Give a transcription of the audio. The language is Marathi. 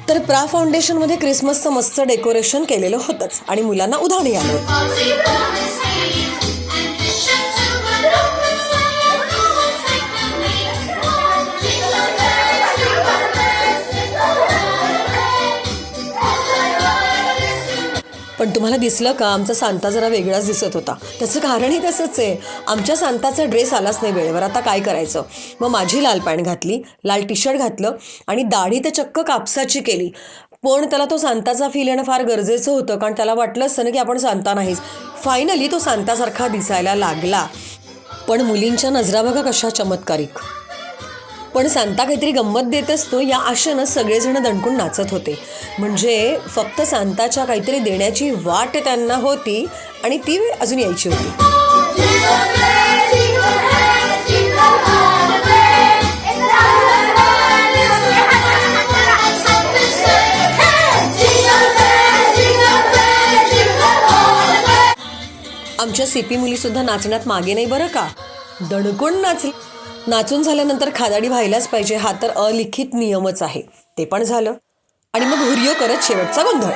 तर प्रा फाउंडेशनमध्ये क्रिसमसचं मस्त डेकोरेशन केलेलं होतंच आणि मुलांना उधाणी आलं होतं. पण तुम्हाला दिसलं का आमचा सांता जरा वेगळाच दिसत होता. त्याचं कारणही तसंच आहे. आमच्या सांताचा ड्रेस आलाच नाही वेळेवर. आता काय करायचं. मग माझी लाल पॅन्ट घातली, लाल टी शर्ट घातलं आणि दाढी तर चक्क कापसाची केली. पण त्याला तो सांताचा फील येणं फार गरजेचं होतं, कारण त्याला वाटलं असतं ना की आपण सांता नाहीच. फायनली तो सांतासारखा दिसायला लागला. पण मुलींच्या नजरा बघा कशा चमत्कारिक. पण सांता काहीतरी गंमत देत असतो या आशेनं सगळेजण दणकून नाचत होते. म्हणजे फक्त सांताच्या काहीतरी देण्याची वाट त्यांना होती आणि ती वेळ अजून यायची होती. आमच्या सीपी मुलीसुद्धा नाचण्यात मागे नाही बरं का. दणकून नाचली. नाचून झाल्यानंतर खादाडी व्हायलाच पाहिजे, हा तर अलिखित नियमच आहे. ते पण झालं आणि मग हुरियो करत शेवटचा गोंधळ.